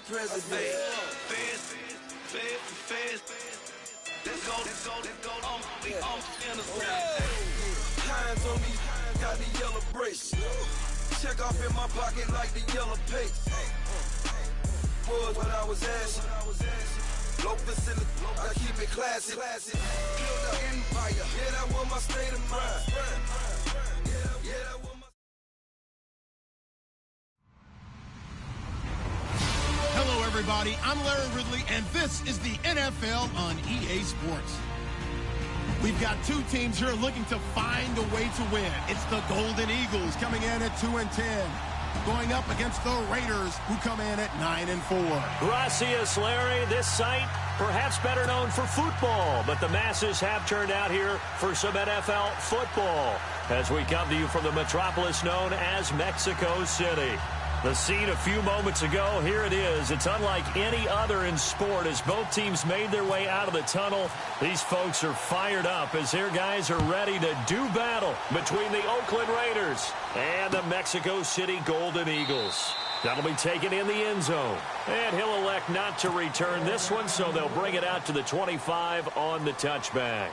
president. Hands on me, got the yellow brace. Check off in my pocket like the yellow paste. Was when I was asking. Low facility, I keep it classy. Build an empire, yeah, that was my state of mind. Yeah, that was my... Hello, everybody. I'm Larry Ridley, and this is the NFL on EA Sports. We've got two teams here looking to find a way to win. It's the Golden Eagles coming in at 2-10. Going up against the Raiders, who come in at 9-4. Gracias, Larry. This site, perhaps better known for football, but the masses have turned out here for some NFL football as we come to you from the metropolis known as Mexico City. The scene a few moments ago, here it is. It's unlike any other in sport as both teams made their way out of the tunnel. These folks are fired up as their guys are ready to do battle between the Oakland Raiders and the Mexico City Golden Eagles. That'll be taken in the end zone. And he'll elect not to return this one, so they'll bring it out to the 25 on the touchback.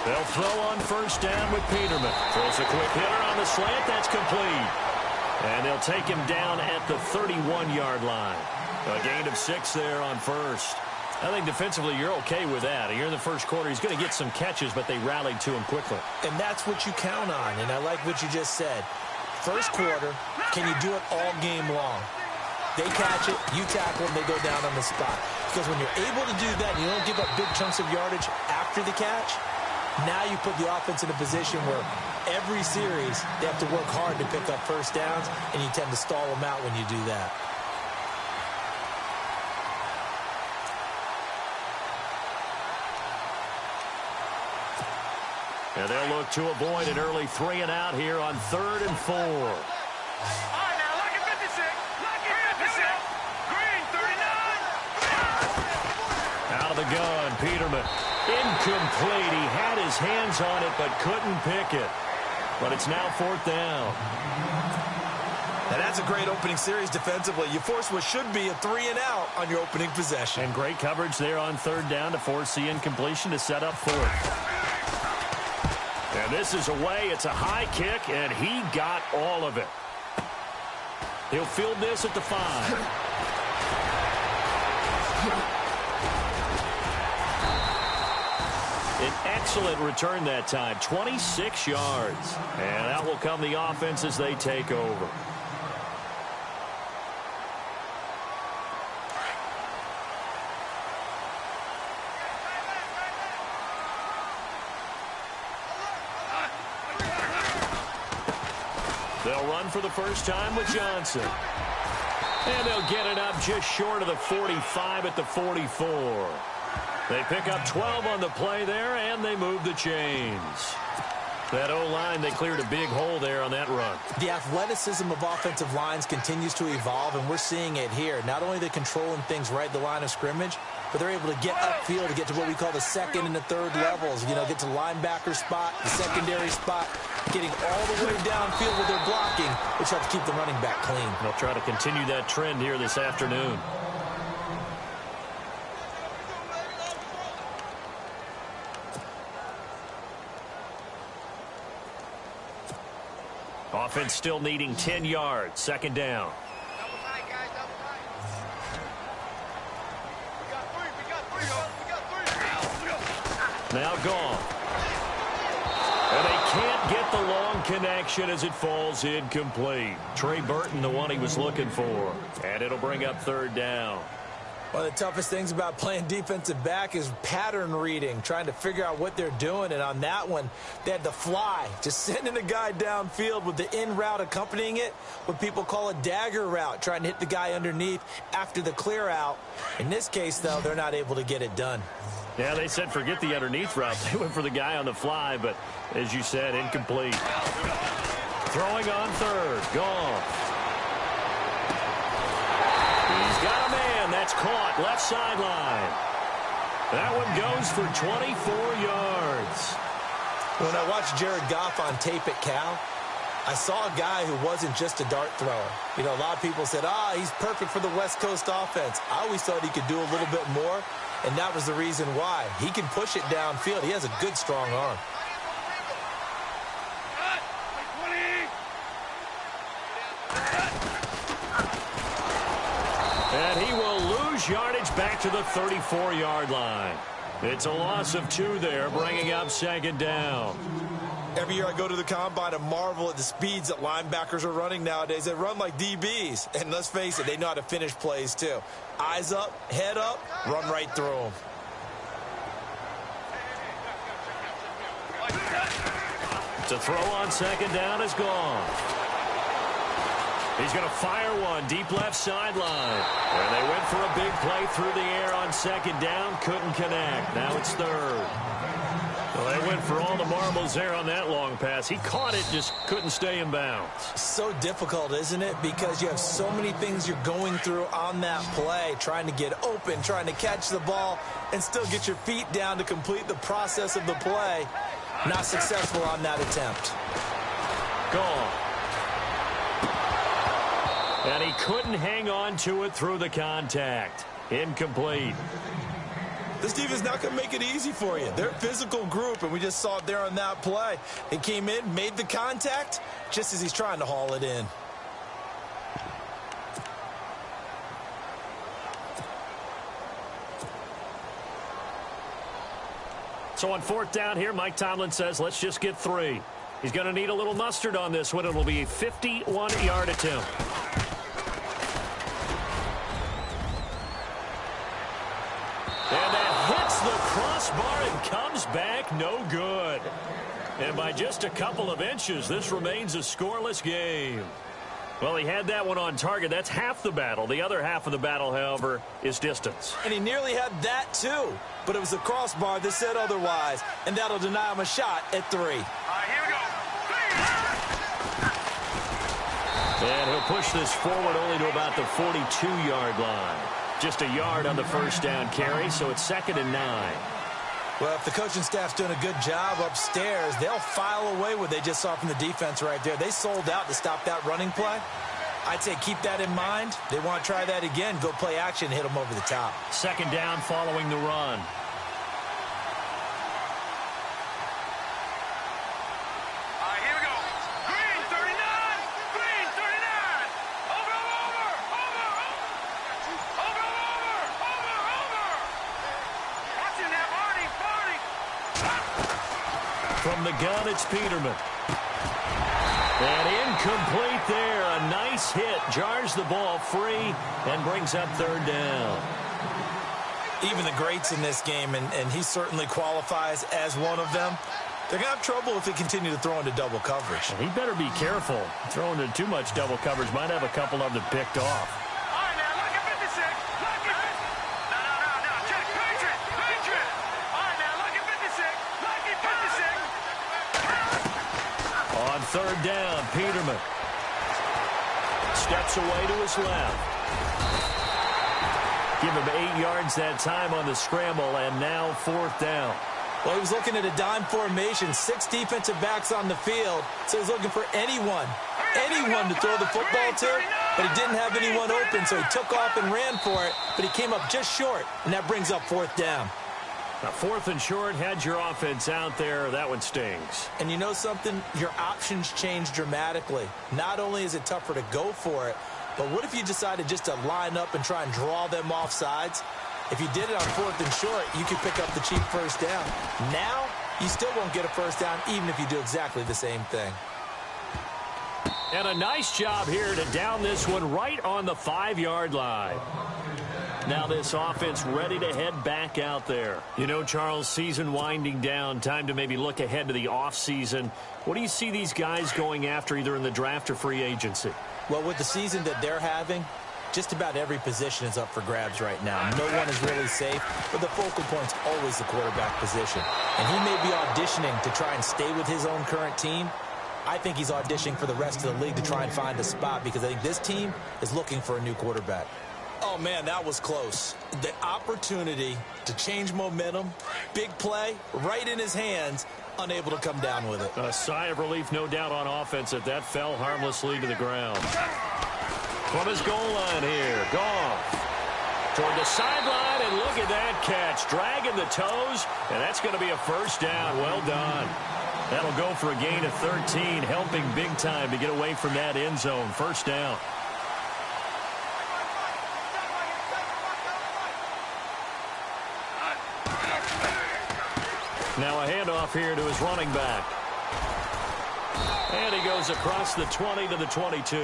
They'll throw on first down with Peterman. Throws a quick hitter on the slant. That's complete. And they'll take him down at the 31-yard line. A gain of 6 there on first. I think defensively you're okay with that. Here in the first quarter, he's going to get some catches, but they rallied to him quickly. And that's what you count on, and I like what you just said. First quarter, can you do it all game long? They catch it, you tackle them, they go down on the spot. Because when you're able to do that and you don't give up big chunks of yardage after the catch, now you put the offense in a position where every series they have to work hard to pick up first downs, and you tend to stall them out when you do that. And they'll look to avoid an early 3-and-out here on 3rd and 4. All right, now, lock at 56. Lock at 56. Green, 39. Out of the gun, Peterman. Incomplete. He had his hands on it, but couldn't pick it. But it's now 4th down. And that's a great opening series defensively. You force what should be a 3-and-out on your opening possession. And great coverage there on 3rd down to force the incompletion to set up 4th. And this is away. It's a high kick, and he got all of it. He'll field this at the 5. An excellent return that time, 26 yards. And out will come the offense as they take over. They'll run for the first time with Johnson. And they'll get it up just short of the 45 at the 44. They pick up 12 on the play there, and they move the chains. That O-line, they cleared a big hole there on that run. The athleticism of offensive lines continues to evolve, and we're seeing it here. Not only are they controlling things right at the line of scrimmage, but they're able to get upfield to get to what we call the second and the third levels. You know, get to linebacker spot, the secondary spot, getting all the way downfield with their blocking, which helps keep the running back clean. They'll try to continue that trend here this afternoon. Offense still needing 10 yards. Second down. Now gone. And they can't get the long connection as it falls incomplete. Trey Burton, the one he was looking for. And it'll bring up third down. One of the toughest things about playing defensive back is pattern reading, trying to figure out what they're doing. And on that one, they had to fly, just sending a guy downfield with the in route accompanying it, what people call a dagger route, trying to hit the guy underneath after the clear out. In this case, though, they're not able to get it done. Yeah, they said forget the underneath route. They went for the guy on the fly, but as you said, incomplete. Throwing on third. Gone. He's got a man. That's caught. Left sideline. That one goes for 24 yards. When I watched Jared Goff on tape at Cal, I saw a guy who wasn't just a dart thrower. You know, a lot of people said, he's perfect for the West Coast offense. I always thought he could do a little bit more, and that was the reason why. He can push it downfield. He has a good, strong arm. And he will lose yardage back to the 34-yard line. It's a loss of 2 there, bringing up second down. Every year I go to the combine and marvel at the speeds that linebackers are running nowadays. They run like DBs. And let's face it, they know how to finish plays too. Eyes up, head up, run right through them. To throw on second down is gone. He's going to fire one deep left sideline. And they went for a big play through the air on second down. Couldn't connect. Now it's third. Well, they went for all the marbles there on that long pass. He caught it, just couldn't stay in bounds. So difficult, isn't it? Because you have so many things you're going through on that play, trying to get open, trying to catch the ball, and still get your feet down to complete the process of the play. Not successful on that attempt. Gone. And he couldn't hang on to it through the contact. Incomplete. This team is not going to make it easy for you. They're a physical group, and we just saw it there on that play. They came in, made the contact, just as he's trying to haul it in. So on fourth down here, Mike Tomlin says, let's just get 3. He's going to need a little mustard on this one. It'll be a 51-yard attempt. And that hits the crossbar and comes back no good. And by just a couple of inches, this remains a scoreless game. Well, he had that one on target. That's half the battle. The other half of the battle, however, is distance. And he nearly had that, too. But it was the crossbar that said otherwise. And that'll deny him a shot at 3. All right, here we go. And he'll push this forward only to about the 42-yard line. Just a yard on the first down carry, so it's 2nd and 9. Well, if the coaching staff's doing a good job upstairs, they'll file away what they just saw from the defense right there. They sold out to stop that running play. I'd say keep that in mind. They want to try that again, go play action, hit them over the top. Second down following the run. From the gun, it's Peterman. And incomplete there. A nice hit. Jars the ball free and brings up third down. Even the greats in this game, and he certainly qualifies as one of them, they're going to have trouble if they continue to throw into double coverage. He better be careful. Throwing into too much double coverage might have a couple of them picked off. Third down, Peterman steps away to his left. Give him 8 yards that time on the scramble, and now 4th down. Well, he was looking at a dime formation, 6 defensive backs on the field, so he's looking for anyone to throw the football to, but he didn't have anyone open, so he took off and ran for it, but he came up just short, and that brings up 4th down. Now, 4th and short, had your offense out there. That one stings. And you know something? Your options change dramatically. Not only is it tougher to go for it, but what if you decided just to line up and try and draw them off sides? If you did it on 4th and short, you could pick up the cheap first down. Now, you still won't get a first down even if you do exactly the same thing. And a nice job here to down this one right on the 5-yard line. Now this offense ready to head back out there. You know, Charles, season winding down, time to maybe look ahead to the offseason. What do you see these guys going after either in the draft or free agency? Well, with the season that they're having, just about every position is up for grabs right now. No one is really safe, but the focal point's always the quarterback position. And he may be auditioning to try and stay with his own current team. I think he's auditioning for the rest of the league to try and find a spot because I think this team is looking for a new quarterback. Oh, man, that was close. The opportunity to change momentum, big play, right in his hands, unable to come down with it. A sigh of relief, no doubt, on offense that fell harmlessly to the ground. From his goal line here, Goff toward the sideline, and look at that catch, dragging the toes, and that's going to be a first down. Well done. That'll go for a gain of 13, helping big time to get away from that end zone. First down. Now a handoff here to his running back. And he goes across the 20 to the 22.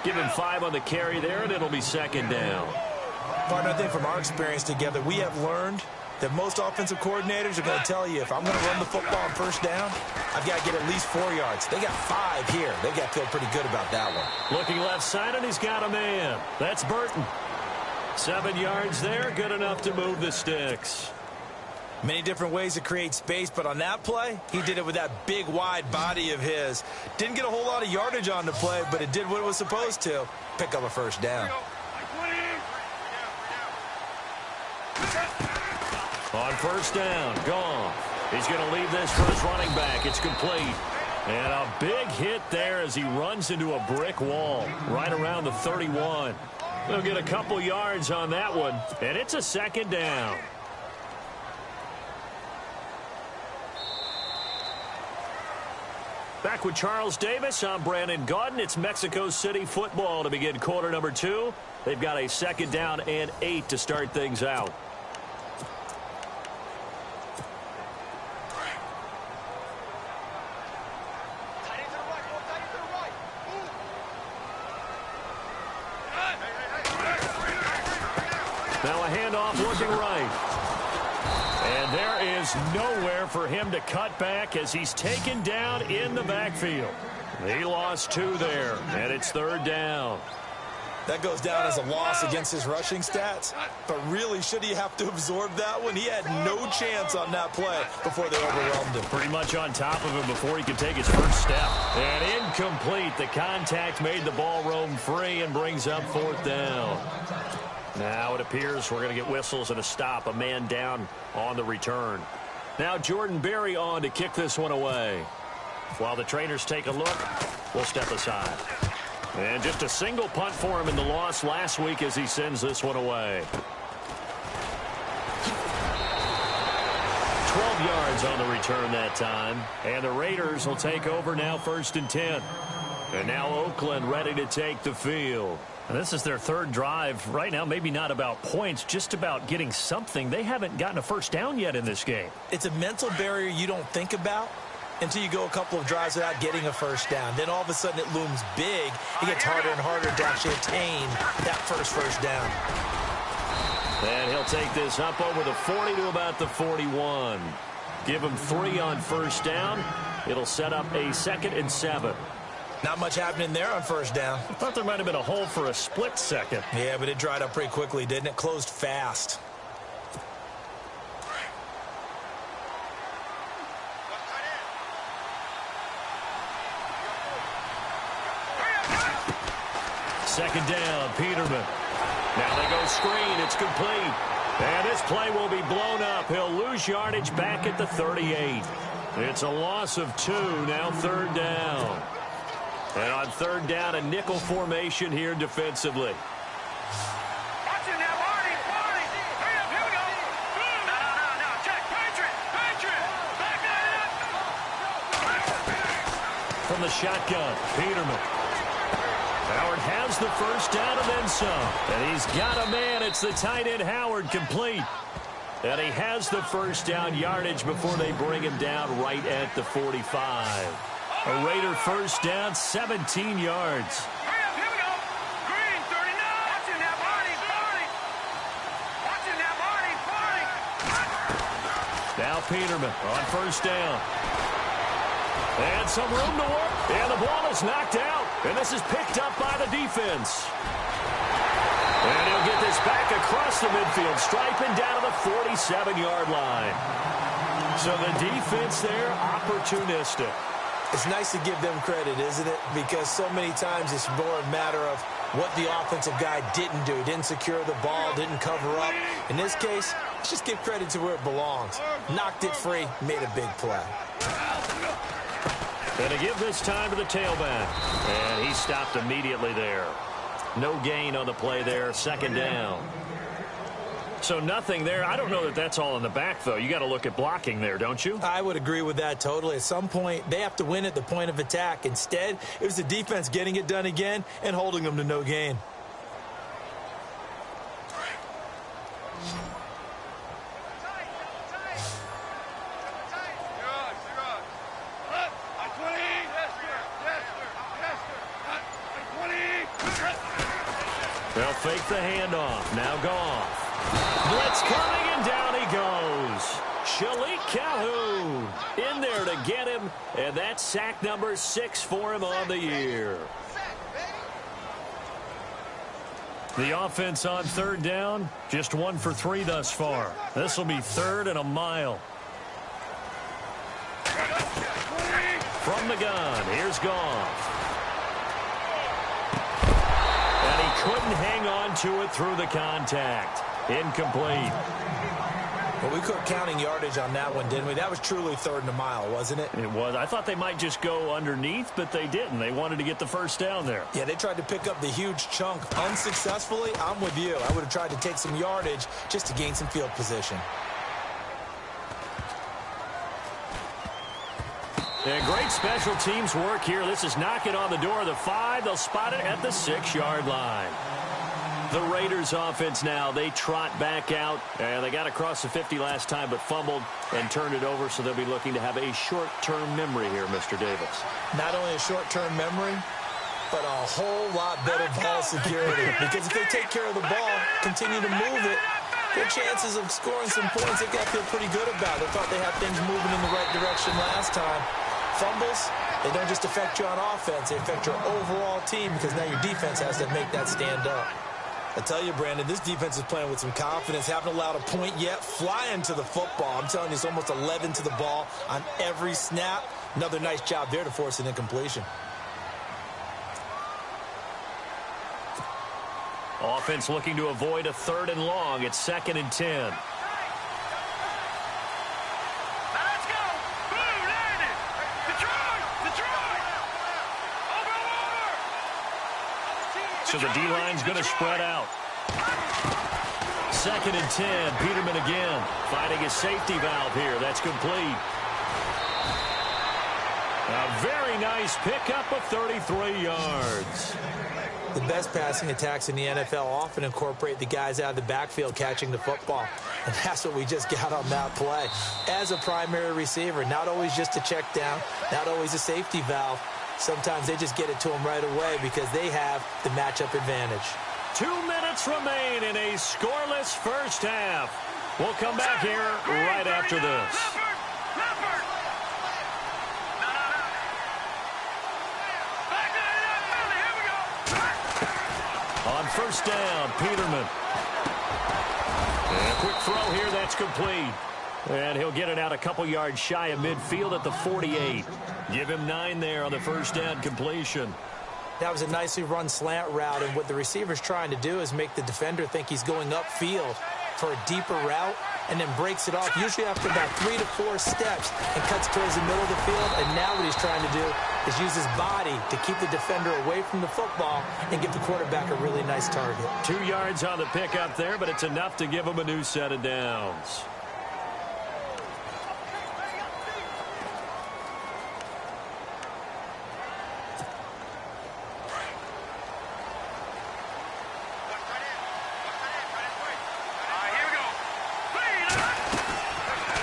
Give him 5 on the carry there, and it'll be second down. Partner, I think from our experience together, we have learned that most offensive coordinators are going to tell you, if I'm going to run the football on first down, I've got to get at least 4 yards. They got 5 here. They got to feel pretty good about that one. Looking left side, and he's got a man. That's Burton. 7 yards there, good enough to move the sticks. Many different ways to create space, but on that play, he did it with that big, wide body of his. Didn't get a whole lot of yardage on the play, but it did what it was supposed to. Pick up a first down. On first down, Goff. He's going to leave this for his running back. It's complete. And a big hit there as he runs into a brick wall right around the 31. He'll get a couple yards on that one, and it's a second down. Back with Charles Davis, I'm Brandon Gaudin. It's Mexico City football to begin quarter number 2. They've got a second down and 8 to start things out. Now a handoff looking right. And there is nowhere for him to cut back as he's taken down in the backfield. He lost 2 there, and it's third down. That goes down as a loss against his rushing stats. But really, should he have to absorb that one? He had no chance on that play before they overwhelmed him. Pretty much on top of him before he could take his first step. And incomplete. The contact made the ball roam free and brings up fourth down. Now it appears we're going to get whistles and a stop. A man down on the return. Now Jordan Berry on to kick this one away. While the trainers take a look, we'll step aside. And just a single punt for him in the loss last week as he sends this one away. 12 yards on the return that time. And the Raiders will take over now, 1st and 10. And now Oakland ready to take the field. And this is their third drive. Right now, maybe not about points, just about getting something. They haven't gotten a first down yet in this game. It's a mental barrier you don't think about until you go a couple of drives without getting a first down. Then all of a sudden it looms big. It gets harder and harder to actually attain that first down. And he'll take this up over the 40 to about the 41. Give him 3 on first down. It'll set up a 2nd and 7. Not much happening there on first down. I thought there might have been a hole for a split second. Yeah, but it dried up pretty quickly, didn't it? Closed fast. Second down, Peterman. Now they go screen. It's complete. And this play will be blown up. He'll lose yardage back at the 38. It's a loss of 2. Now third down. And on third down, a nickel formation here defensively. From the shotgun, Peterman. Howard has the first down and then some. And he's got a man. It's the tight end, Howard, complete. And he has the first down yardage before they bring him down right at the 45. A Raider first down, 17 yards. Now Peterman on first down. And some room to work. And the ball is knocked out. And this is picked up by the defense. And he'll get this back across the midfield, striping down to the 47-yard line. So the defense there, opportunistic. It's nice to give them credit, isn't it? Because so many times it's more a matter of what the offensive guy didn't do. Didn't secure the ball, didn't cover up. In this case, let's just give credit to where it belongs. Knocked it free, made a big play. And to give this time to the tailback. And he stopped immediately there. No gain on the play there. Second down. So nothing there. I don't know that that's all in the back, though. You got to look at blocking there, don't you? I would agree with that totally. At some point, they have to win at the point of attack. Instead, it was the defense getting it done again and holding them to no gain. They'll fake the handoff. Now Goff. Blitz coming, and down he goes. Shalik Calhoun in there to get him, and that's sack number 6 for him on the year. The offense on third down, just 1 for 3 thus far. This will be third and a mile. From the gun, here's Goff. And he couldn't hang on to it through the contact. Incomplete. Well, we quit counting yardage on that one, didn't we? That was truly third and a mile, wasn't it? It was. I thought they might just go underneath, but they didn't. They wanted to get the first down there. Yeah, they tried to pick up the huge chunk unsuccessfully. I'm with you. I would have tried to take some yardage just to gain some field position. And great special teams work here. This is knocking on the door of the 5. They'll spot it at the 6-yard line. The Raiders offense now, they trot back out. And they got across the 50 last time, but fumbled and turned it over, so they'll be looking to have a short-term memory here, Mr. Davis. Not only a short-term memory, but a whole lot better ball security. Because if they take care of the ball, continue to move it, their chances of scoring some points, they got to feel pretty good about. They thought they had things moving in the right direction last time. Fumbles, they don't just affect you on offense, they affect your overall team because now your defense has to make that stand up. I tell you, Brandon, this defense is playing with some confidence. Haven't allowed a point yet. Flying to the football. I'm telling you, it's almost 11 to the ball on every snap. Another nice job there to force an incompletion. Offense looking to avoid a 3rd and long. It's 2nd and 10. So the D-line's going to spread out. 2nd and 10. Peterman again finding his safety valve here. That's complete. A very nice pickup of 33 yards. The best passing attacks in the NFL often incorporate the guys out of the backfield catching the football. And that's what we just got on that play. As a primary receiver, not always just a check down, not always a safety valve. Sometimes they just get it to them right away because they have the matchup advantage. 2 minutes remain in a scoreless first half. We'll come back here right after this. On first down, Peterman. And a quick throw here, that's complete. And he'll get it out a couple yards shy of midfield at the 48. Give him 9 there on the first down completion. That was a nicely run slant route, and what the receiver's trying to do is make the defender think he's going upfield for a deeper route, and then breaks it off, usually after about 3 to 4 steps, and cuts towards the middle of the field. And now what he's trying to do is use his body to keep the defender away from the football and give the quarterback a really nice target. 2 yards on the pickup there, but it's enough to give him a new set of downs.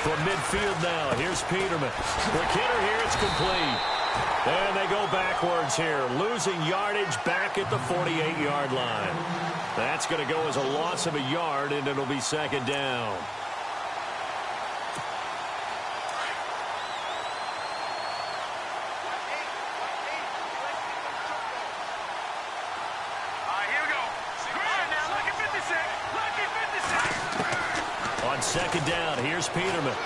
From midfield now, here's Peterman. The kidder here, it's complete. And they go backwards here, losing yardage back at the 48-yard line. That's going to go as a loss of a yard, and it'll be second down. Here we go. Grab now, lucky 56. Lucky 56. On second down, here's Peterman.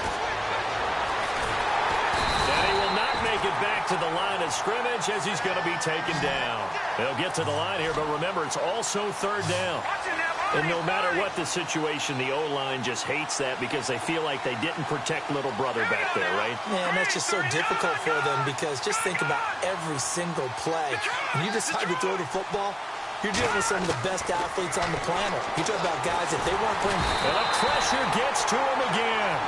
And he will not make it back to the line of scrimmage as he's going to be taken down. They'll get to the line here, but remember, it's also third down. And no matter what the situation, the O-line just hates that because they feel like they didn't protect little brother back there, right? Man, that's just so difficult for them because just think about every single play. When you decide to throw the football, you're dealing with some of the best athletes on the planet. You talk about guys, if they weren't playing... And the pressure gets to him again.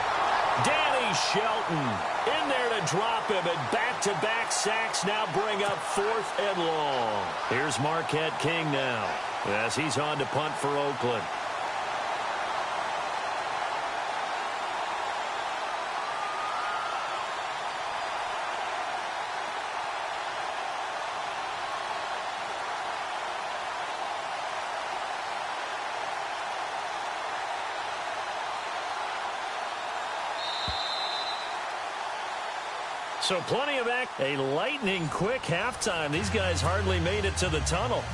Danny Shelton in there to drop him, and back-to-back sacks now bring up 4th and long. Here's Marquette King now as he's on to punt for Oakland. So plenty of act. A lightning-quick halftime. These guys hardly made it to the tunnel.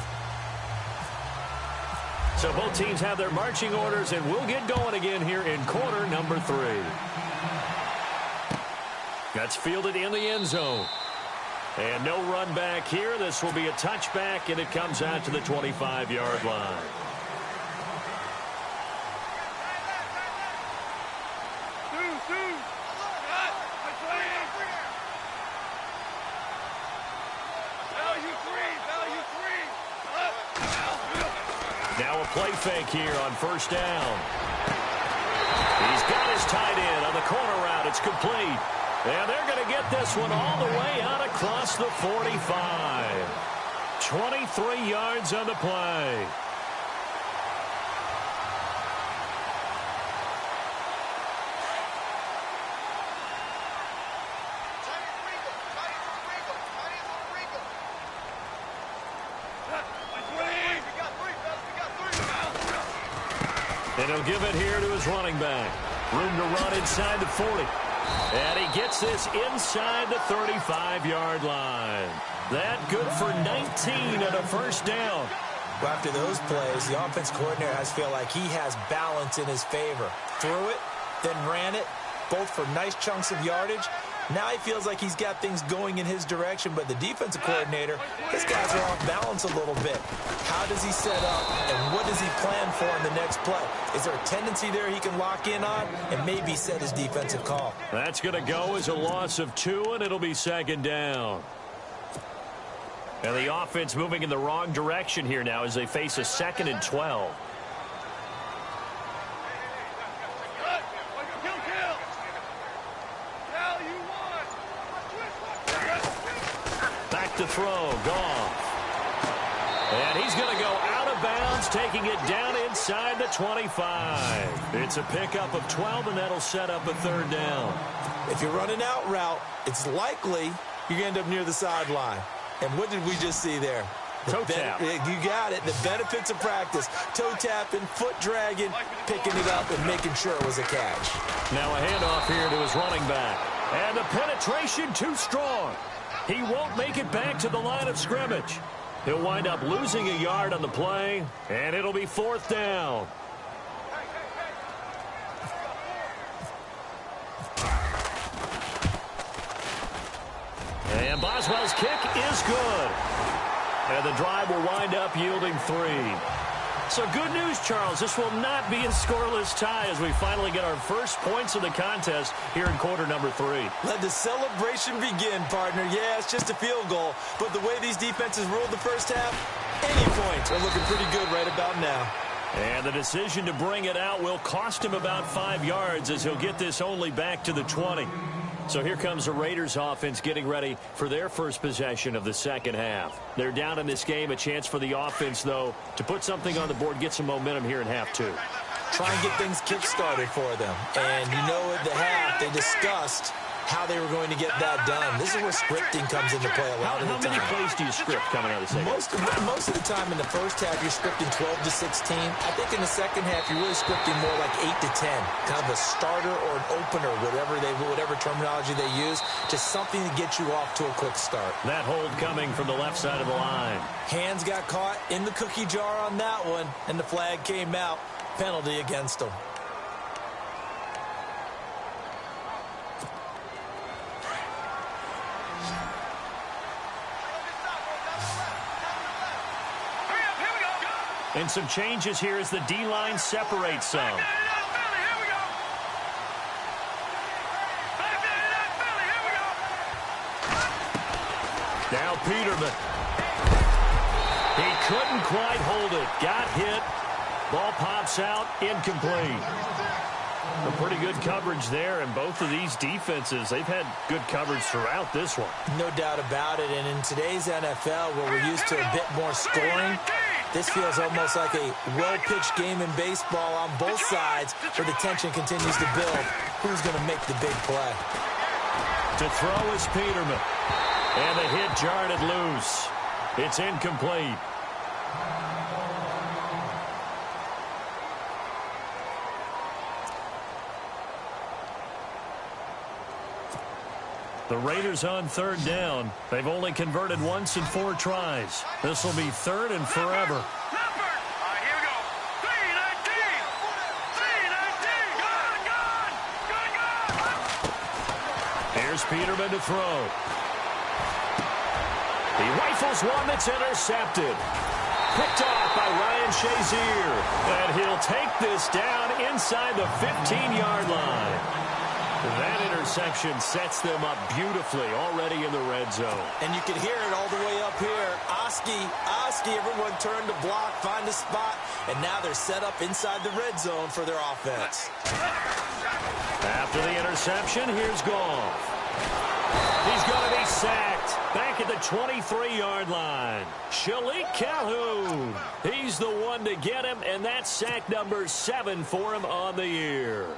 So both teams have their marching orders, and we'll get going again here in quarter number 3. That's fielded in the end zone. And no run back here. This will be a touchback, and it comes out to the 25-yard line. Now a play fake here on first down. He's got his tight end on the corner route. It's complete. And they're going to get this one all the way out across the 45. 23 yards on the play. And he'll give it here to his running back. Room to run inside the 40. And he gets this inside the 35-yard line. That good for 19 and a first down. Well, after those plays, the offense coordinator has feel like he has balance in his favor. Threw it, then ran it, both for nice chunks of yardage. Now he feels like he's got things going in his direction, but the defensive coordinator, his guys are off balance a little bit. How does he set up, and what does he plan for in the next play? Is there a tendency there he can lock in on and maybe set his defensive call? That's going to go as a loss of 2, and it'll be second down. And the offense moving in the wrong direction here now as they face a 2nd and 12. Back to throw, Goff. And he's going to go out of bounds, taking it down inside the 25. It's a pickup of 12, and that'll set up a third down. If you're running out route, it's likely you're going to end up near the sideline. And what did we just see there? Toe tap. You got it. The benefits of practice. Toe tapping, foot dragging, picking it up, and making sure it was a catch. Now a handoff here to his running back. And the penetration too strong. He won't make it back to the line of scrimmage. He'll wind up losing a yard on the play, and it'll be 4th down. And Boswell's kick is good. And the drive will wind up yielding 3. So good news, Charles. This will not be a scoreless tie as we finally get our first points of the contest here in quarter number 3. Let the celebration begin, partner. Yeah, it's just a field goal. But the way these defenses ruled the first half, any points are looking pretty good right about now. And the decision to bring it out will cost him about 5 yards as he'll get this only back to the 20. So here comes the Raiders offense getting ready for their first possession of the second half. They're down in this game. A chance for the offense, though, to put something on the board, get some momentum here in half 2. Try and get things kick-started for them. And you know at the half they discussed how they were going to get that done. This is where scripting comes into play a lot of the time. How many plays do you script coming out of the second half? Most of the time in the first half, you're scripting 12 to 16. I think in the second half, you're really scripting more like 8 to 10. Kind of a starter or an opener, whatever terminology they use, just something to get you off to a quick start. That hold coming from the left side of the line. Hands got caught in the cookie jar on that one, and the flag came out. Penalty against them. And some changes here as the D-line separates some. Now Peterman. He couldn't quite hold it. Got hit. Ball pops out. Incomplete. A pretty good coverage there, and both of these defenses, they've had good coverage throughout this one. No doubt about it, and in today's NFL, where we're used to a bit more scoring, this feels almost like a well-pitched game in baseball on both sides where the tension continues to build. Who's going to make the big play? To throw is Peterman. And the hit jarred it loose. It's incomplete. The Raiders on third down. They've only converted once in 4 tries. This will be third and forever. Here we go. 3-19. 3-19. Gone. Here's Peterman to throw. He rifles one that's intercepted. Picked off by Ryan Shazier. And he'll take this down inside the 15-yard line. That interception sets them up beautifully already in the red zone. And you can hear it all the way up here. Oski, everyone turned to block, find a spot, and now they're set up inside the red zone for their offense. After the interception, here's Goff. He's going to be sacked back at the 23-yard line. Shalik Calhoun. He's the one to get him, and that's sack number 7 for him on the year.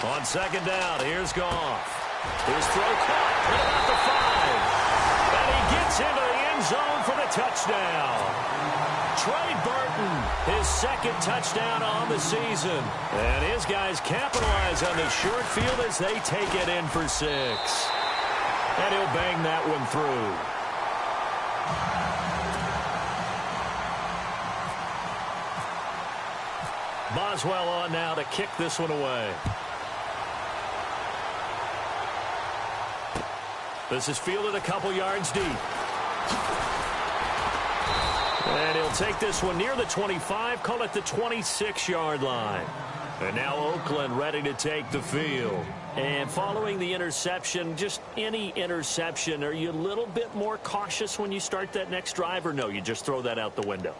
On second down, here's Goff. His throw caught at about the 5. And he gets into the end zone for the touchdown. Trey Burton, his second touchdown on the season. And his guys capitalize on the short field as they take it in for 6. And he'll bang that one through. Boswell on now to kick this one away. This is fielded a couple yards deep. And he'll take this one near the 25, call it the 26-yard line. And now Oakland ready to take the field. And following the interception, just any interception, are you a little bit more cautious when you start that next drive, or no, you just throw that out the window?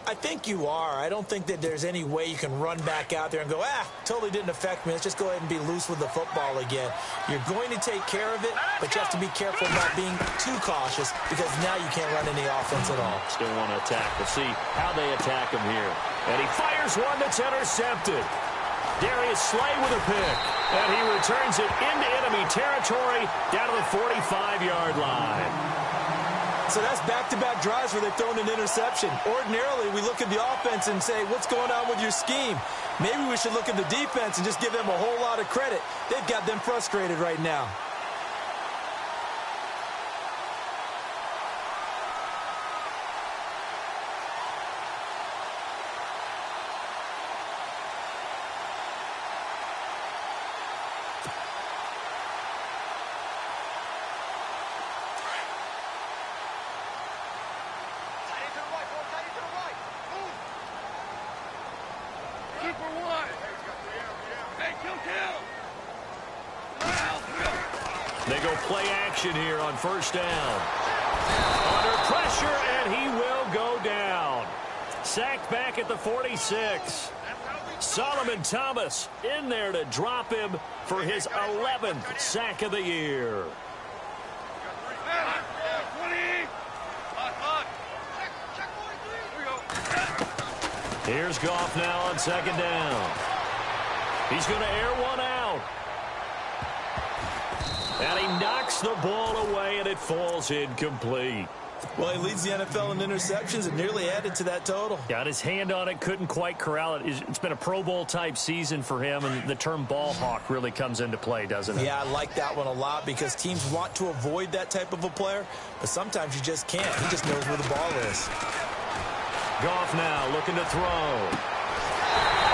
I think you are. I don't think that there's any way you can run back out there and go, totally didn't affect me. Let's just go ahead and be loose with the football again. You're going to take care of it, but you have to be careful about being too cautious because now you can't run any offense at all. Still want to attack. We'll see how they attack him here. And he fires one that's intercepted. Darius Slay with a pick. And he returns it into enemy territory down to the 45-yard line. So that's back-to-back drives where they've thrown an interception. Ordinarily, we look at the offense and say, what's going on with your scheme? Maybe we should look at the defense and just give them a whole lot of credit. They've got them frustrated right now. go play action here on first down. Under pressure, and he will go down. Sacked back at the 46. Solomon Thomas in there to drop him for his 11th sack of the year. Here's Goff now on second down. He's going to air one out. And he knocks the ball away, and it falls incomplete. Well, he leads the NFL in interceptions and nearly added to that total. Got his hand on it, couldn't quite corral it. It's been a Pro Bowl-type season for him, and the term ball hawk really comes into play, doesn't it? Yeah, I like that one a lot because teams want to avoid that type of a player, but sometimes you just can't. He just knows where the ball is. Goff now looking to throw.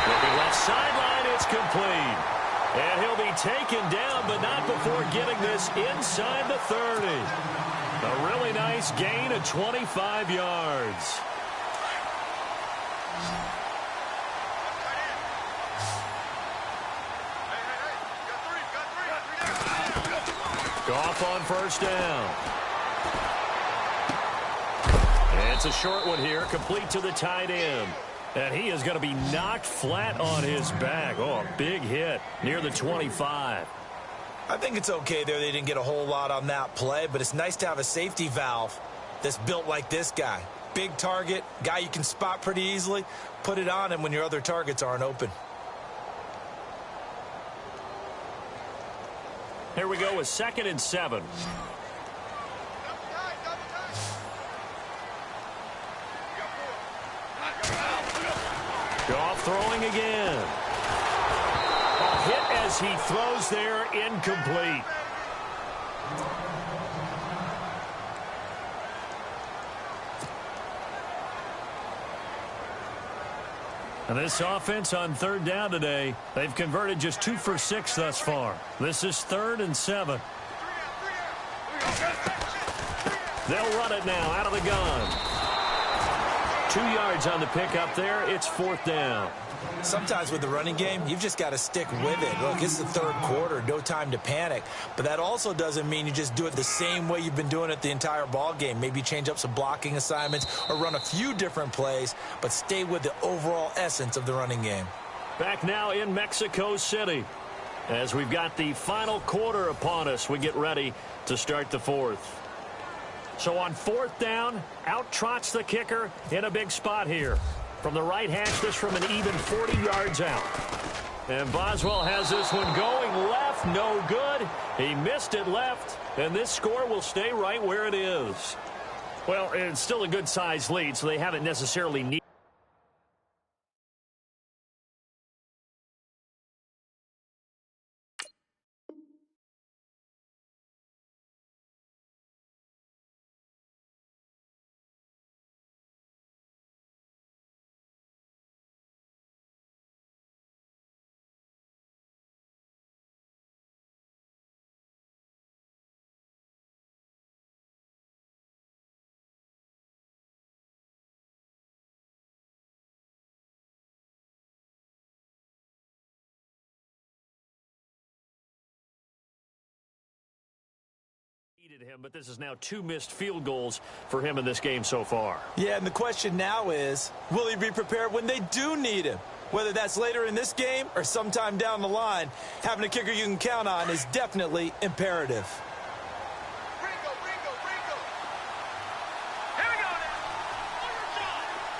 Looking left sideline, it's complete. And he'll be taken down, but not before getting this inside the 30. A really nice gain of 25 yards. Goff on first down. And it's a short one here, complete to the tight end. And he is going to be knocked flat on his back. Oh, a big hit near the 25. I think it's okay there. They didn't get a whole lot on that play, but it's nice to have a safety valve that's built like this guy. Big target, guy you can spot pretty easily. Put it on him when your other targets aren't open. Here we go with 2nd and 7. Goff throwing again. A hit as he throws there, incomplete. And this offense on 3rd down today, they've converted just 2 for 6 thus far. This is 3rd and 7. They'll run it now out of the gun. 2 yards on the pickup there. It's 4th down. Sometimes with the running game, you've just got to stick with it. Look, it's the 3rd quarter, no time to panic. But that also doesn't mean you just do it the same way you've been doing it the entire ball game. Maybe change up some blocking assignments or run a few different plays, but stay with the overall essence of the running game. Back now in Mexico City. As we've got the final quarter upon us, we get ready to start the 4th. So on 4th down, out trots the kicker in a big spot here. From the right hash, this from an even 40 yards out. And Boswell has this one going left, no good. He missed it left, and this score will stay right where it is. Well, it's still a good-sized lead, so they haven't necessarily needed. Him, but this is now 2 missed field goals for him in this game so far. Yeah, and the question now is, will he be prepared when they do need him? Whether that's later in this game or sometime down the line, having a kicker you can count on is definitely imperative.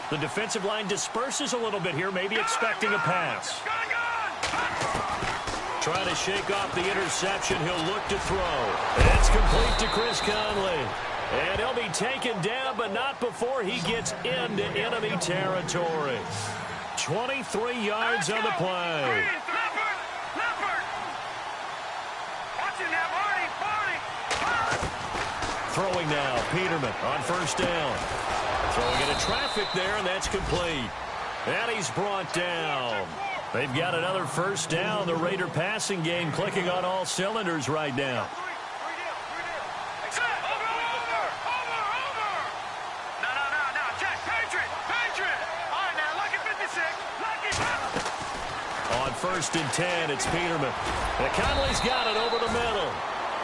The defensive line disperses a little bit here, maybe expecting a pass. Trying to shake off the interception. He'll look to throw. It's complete to Chris Conley. And he'll be taken down, but not before he gets into enemy territory. 23 yards on the play. Throwing now, Peterman on first down. Throwing into traffic there, and that's complete. And he's brought down. They've got another first down. The Raider passing game clicking on all cylinders right now. On 1st and 10, it's Peterman. And Conley's got it over the middle.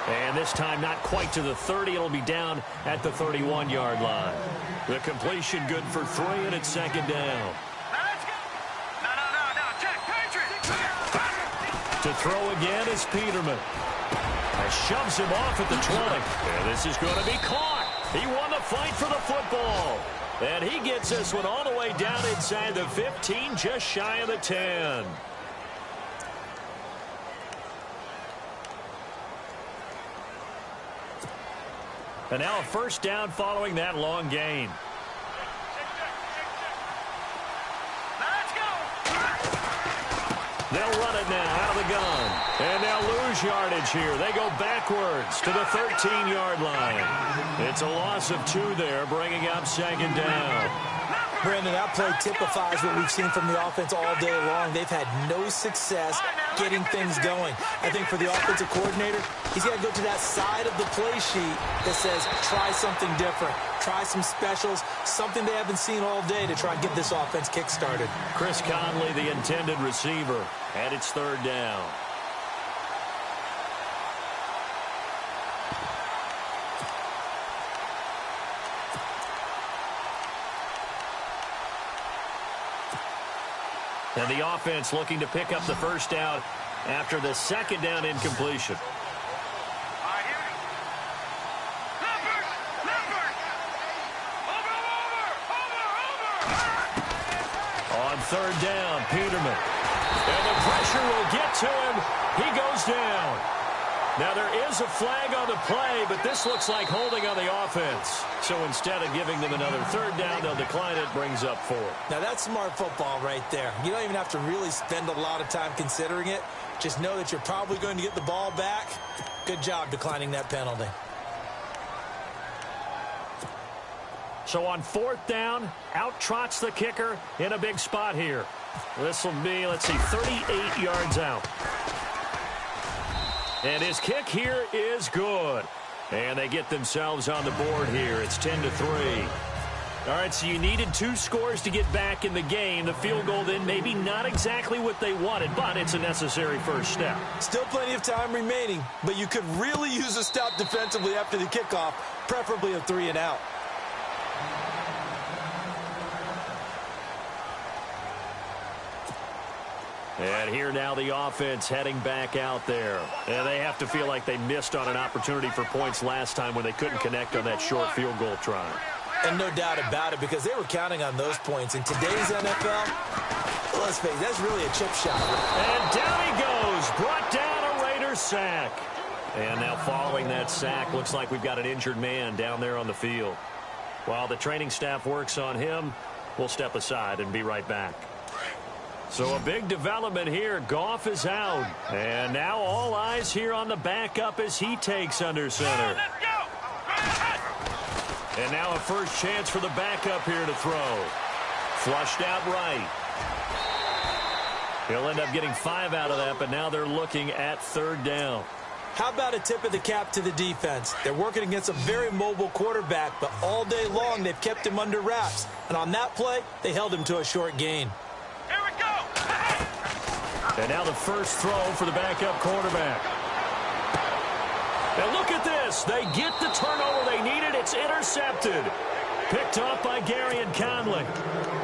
And this time not quite to the 30. It'll be down at the 31-yard line. The completion good for 3, and it's second down. No. Check. Patriots. To throw again is Peterman. Shoves him off at the 20. And this is going to be caught. He won the fight for the football. And he gets this one all the way down inside the 15, just shy of the 10. And now a first down following that long gain. They'll run it now out of the gun. And they'll lose yardage here. They go backwards to the 13-yard line. It's a loss of 2 there, bringing up second down. Brandon, that play typifies what we've seen from the offense all day long. They've had no success getting things going. I think for the offensive coordinator, he's got to go to that side of the play sheet that says, try something different. Try some specials, something they haven't seen all day to try and get this offense kick-started. Chris Conley, the intended receiver, and it's third down. And the offense looking to pick up the first down after the second down incompletion. On third down, Peterman. And the pressure will get to him. He goes down. Now there is a flag on the play, but this looks like holding on the offense. So instead of giving them another third down, they'll decline it, brings up 4. Now that's smart football right there. You don't even have to really spend a lot of time considering it. Just know that you're probably going to get the ball back. Good job declining that penalty. So on fourth down, out trots the kicker in a big spot here. This will be, 38 yards out. And his kick here is good. And they get themselves on the board here. It's 10-3. All right, so you needed 2 scores to get back in the game. The field goal then maybe not exactly what they wanted, but it's a necessary first step. Still plenty of time remaining, but you could really use a stop defensively after the kickoff, preferably a 3 and out. And here now the offense heading back out there. And they have to feel like they missed on an opportunity for points last time when they couldn't connect on that short field goal try. And no doubt about it, because they were counting on those points. In today's NFL, let's face it, that's really a chip shot. And down he goes. Brought down a Raider sack. And now following that sack, looks like we've got an injured man down there on the field. While the training staff works on him, we'll step aside and be right back. So a big development here. Goff is out. And now all eyes here on the backup as he takes under center. And now a first chance for the backup here to throw. Flushed out right. He'll end up getting 5 out of that, but now they're looking at third down. How about a tip of the cap to the defense? They're working against a very mobile quarterback, but all day long they've kept him under wraps. And on that play, they held him to a short gain. Here we go. And now the first throw for the backup quarterback. And look at this. They get the turnover they needed. It's intercepted. Picked off by Gary and Conley.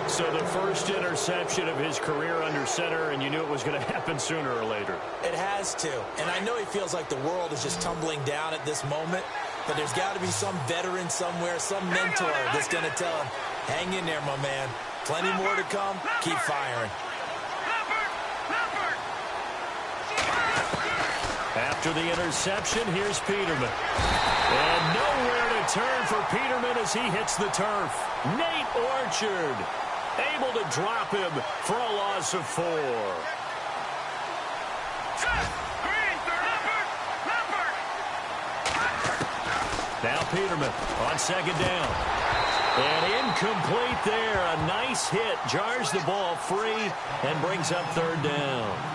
So the first interception of his career under center, and you knew it was going to happen sooner or later. It has to. And I know he feels like the world is just tumbling down at this moment, but there's got to be some veteran somewhere, some mentor that's going to tell him, hang in there, my man. Plenty more to come. Keep firing. After the interception, here's Peterman. And nowhere to turn for Peterman as he hits the turf. Nate Orchard able to drop him for a loss of 4. Now Peterman on second down. And incomplete there. A nice hit. Jars the ball free and brings up third down.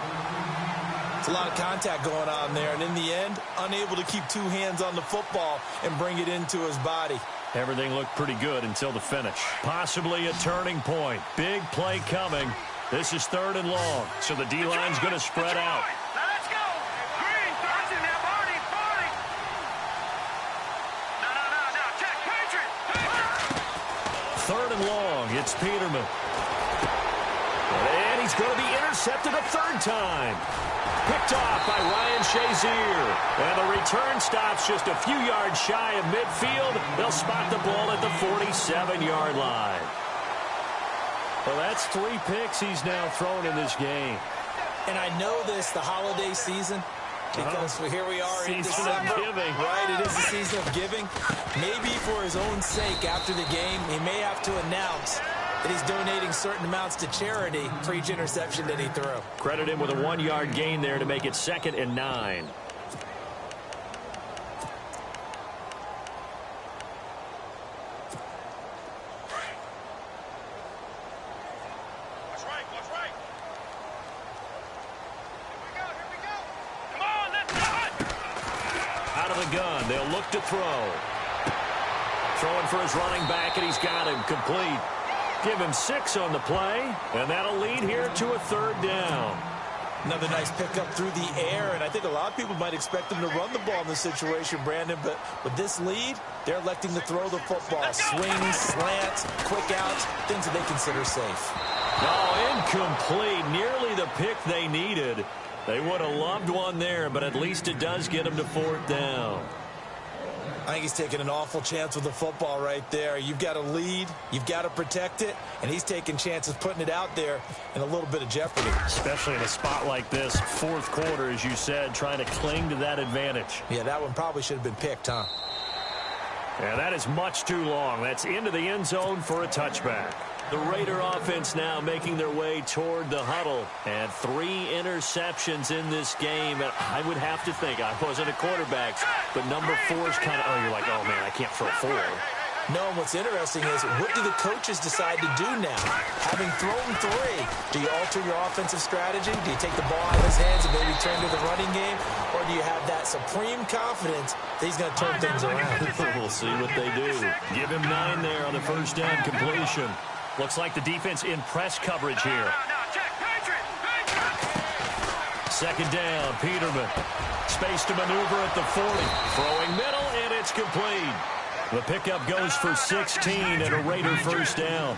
It's a lot of contact going on there, and in the end, unable to keep 2 hands on the football and bring it into his body. Everything looked pretty good until the finish. Possibly a turning point. Big play coming. This is third and long, so the D-line's going to spread out. Let's go. Green, 40 now, 40. 3rd and long. It's Peterman. And he's going to be intercepted a 3rd time. Picked off by Ryan Shazier. And the return stops just a few yards shy of midfield. They'll spot the ball at the 47-yard line. Well, that's 3 picks he's now thrown in this game. And I know this, the holiday season, because here we are in December. Season of giving. Right, it is the season of giving. Maybe for his own sake after the game, he may have to announce that he's donating certain amounts to charity for each interception that he threw. Credit him with a 1-yard gain there to make it 2nd and 9. Gun. They'll look to throw. Throwing for his running back, and he's got him complete. Give him 6 on the play, and that'll lead here to a 3rd down. Another nice pickup through the air, and I think a lot of people might expect him to run the ball in this situation, Brandon, but with this lead, they're electing to throw the football. Swings, slants, quick outs, things that they consider safe. Oh, incomplete. Nearly the pick they needed. They would have loved one there, but at least it does get him to 4th down. I think he's taking an awful chance with the football right there. You've got to lead, you've got to protect it, and he's taking chances putting it out there in a little bit of jeopardy. Especially in a spot like this, 4th quarter, as you said, trying to cling to that advantage. Yeah, that one probably should have been picked, huh? Yeah, that is much too long. That's into the end zone for a touchback. The Raider offense now making their way toward the huddle. And 3 interceptions in this game. And I would have to think, I wasn't a quarterback, but number 4 is kind of, oh, you're like, oh, man, I can't throw 4. No, and what's interesting is, what do the coaches decide to do now? Having thrown 3, do you alter your offensive strategy? Do you take the ball out of his hands and maybe turn to the running game? Or do you have that supreme confidence that he's going to turn things around? We'll see what they do. Give him 9 there on the 1st down completion. Looks like the defense in press coverage here. 2nd down, Peterman. Space to maneuver at the 40. Throwing middle, and it's complete. The pickup goes for 16 and a Raider 1st down.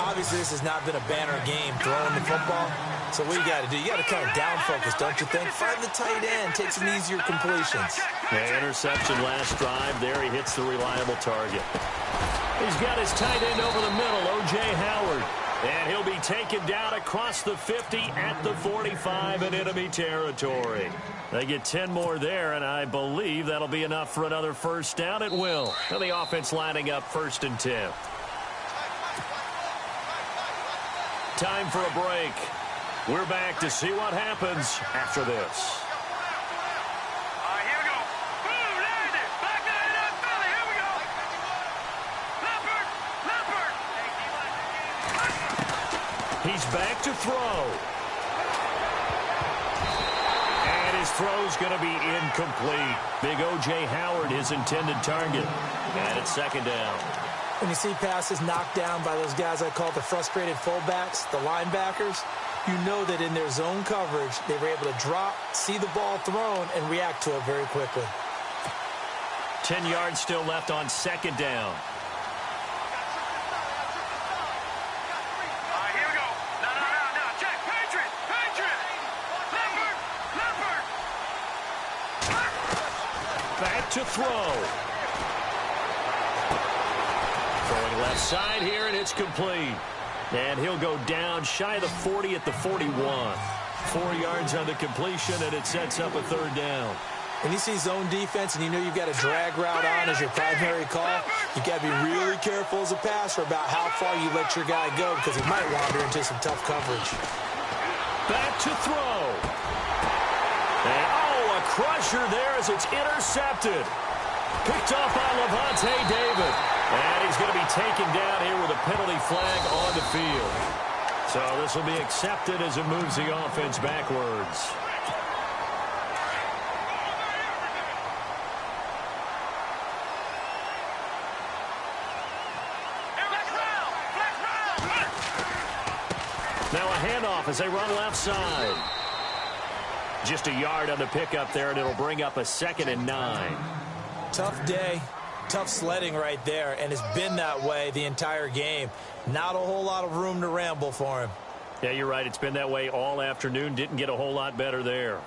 Obviously, this has not been a banner game throwing the football. So what you got to do, you got to kind of down focus, don't you think? Find the tight end, take some easier completions. Yeah, interception last drive. There he hits the reliable target. He's got his tight end over the middle, O.J. Howard. And he'll be taken down across the 50 at the 45 in enemy territory. They get 10 more there, and I believe that'll be enough for another 1st down. It will. And the offense lining up 1st and 10. Time for a break. We're back to see what happens after this. He's back to throw. And his throw's going to be incomplete. Big O.J. Howard, his intended target. And it's 2nd down. When you see passes knocked down by those guys I call the frustrated fullbacks, the linebackers, you know that in their zone coverage, they were able to drop, see the ball thrown, and react to it very quickly. 10 yards still left on 2nd down. Back to throw. Throwing left side here, and it's complete. And he'll go down shy of the 40 at the 41. 4 yards on the completion, and it sets up a 3rd down. When you see zone defense and you know you've got a drag route on as your primary call, you've got to be really careful as a passer about how far you let your guy go because he might wander into some tough coverage. Back to throw. And, oh, a crusher there as it's intercepted. Picked off by Levante David. And he's going to be taken down here with a penalty flag on the field. So this will be accepted as it moves the offense backwards. Now a handoff as they run left side. Just a yard on the pickup there, and it'll bring up a 2nd and 9. Tough day. Tough sledding right there, and it's been that way the entire game. Not a whole lot of room to ramble for him. Yeah, you're right. It's been that way all afternoon. Didn't get a whole lot better there.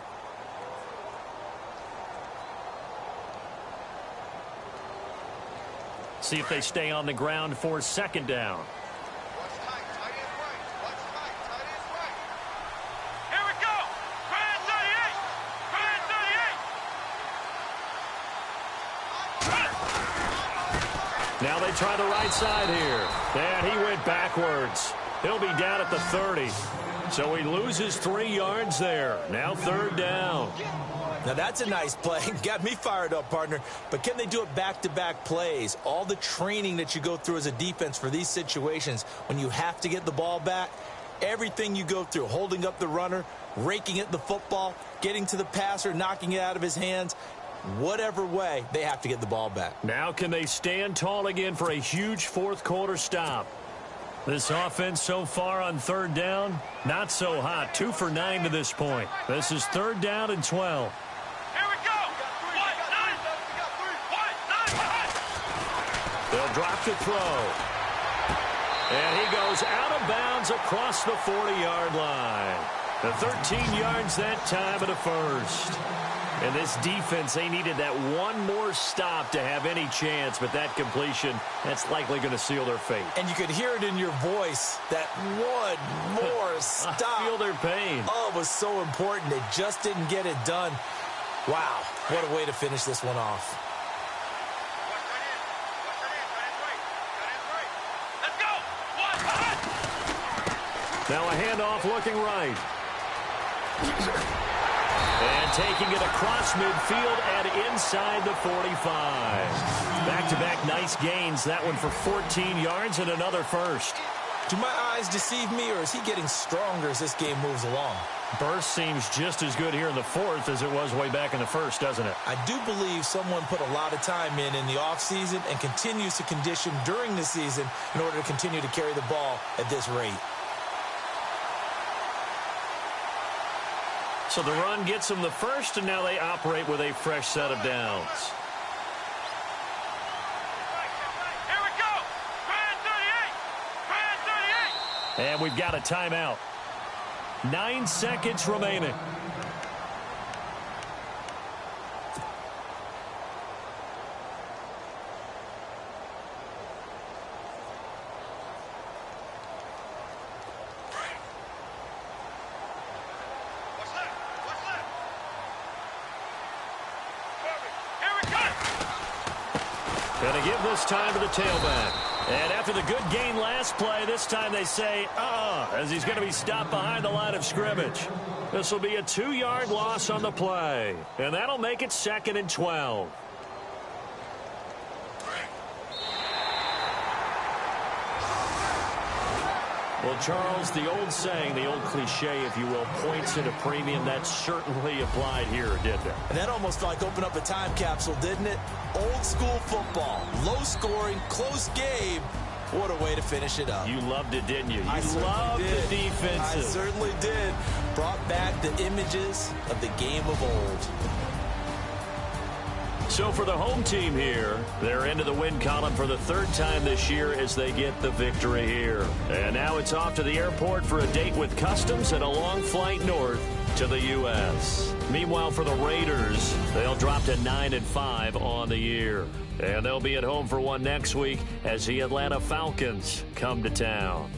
See if they stay on the ground for second down. Here we go. Grand 38. Now they try the right side here. And he went backwards. He'll be down at the 30. So he loses 3 yards there. Now third down. Now that's a nice play. Got me fired up, partner. But can they do it back-to-back plays? All the training that you go through as a defense for these situations, when you have to get the ball back, everything you go through, holding up the runner, raking at the football, getting to the passer, knocking it out of his hands, whatever way, they have to get the ball back. Now can they stand tall again for a huge fourth quarter stop? This offense so far on third down, not so hot. 2 for 9 to this point. This is third down and 12. Here we go. 1-9. They'll drop to throw. And he goes out of bounds across the 40-yard line. The 13 yards that time of the first. And this defense, they needed that one more stop to have any chance, but that completion, that's likely going to seal their fate. And you could hear it in your voice, that one more stop. I feel their pain. Oh, it was so important. They just didn't get it done. Wow, what a way to finish this one off. Let's go. 1-9. Now a handoff looking right. And taking it across midfield and inside the 45. Back-to-back nice gains. That one for 14 yards and another first. Do my eyes deceive me, or is he getting stronger as this game moves along? Burst seems just as good here in the fourth as it was way back in the first, doesn't it? I do believe someone put a lot of time in the offseason and continues to condition during the season in order to continue to carry the ball at this rate. So the run gets them the first, and now they operate with a fresh set of downs. Here we go. Grand 38. And we've got a timeout. 9 seconds remaining. Going to give this time to the tailback. And after the good gain last play, this time they say, as he's going to be stopped behind the line of scrimmage. This will be a 2-yard loss on the play. And that'll make it 2nd and 12. Well, Charles, the old saying, the old cliche, if you will, points at a premium. That certainly applied here, didn't it? And that almost like opened up a time capsule, didn't it? Old school football, low scoring, close game. What a way to finish it up. You loved it, didn't you? I You loved did. the defenses. I certainly did. Brought back the images of the game of old. So for the home team here, they're into the win column for the 3rd time this year as they get the victory here. And now it's off to the airport for a date with customs and a long flight north to the U.S. Meanwhile, for the Raiders, they'll drop to 9-5 on the year. And they'll be at home for one next week as the Atlanta Falcons come to town.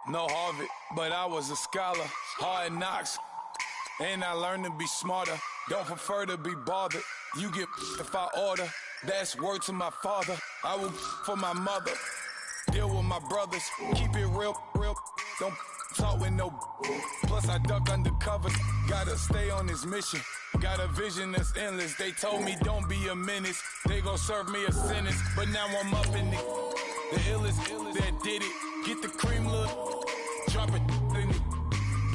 No Harvard, but I was a scholar. Hard knocks, and I learned to be smarter. Don't prefer to be bothered. You get if I order. That's word to my father. I will for my mother. Deal with my brothers. Keep it real. Don't talk with no. Plus I duck undercover. Gotta stay on this mission. Got a vision that's endless. They told me don't be a menace. They gon' serve me a sentence. But now I'm up in it. The illest that did it. Get the cream look. Drop it in it.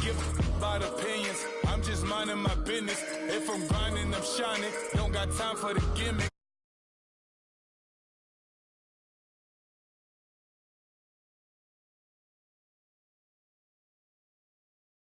Give about opinions. I'm just minding my business. If I'm grinding, I'm shining. Don't got time for the gimmick.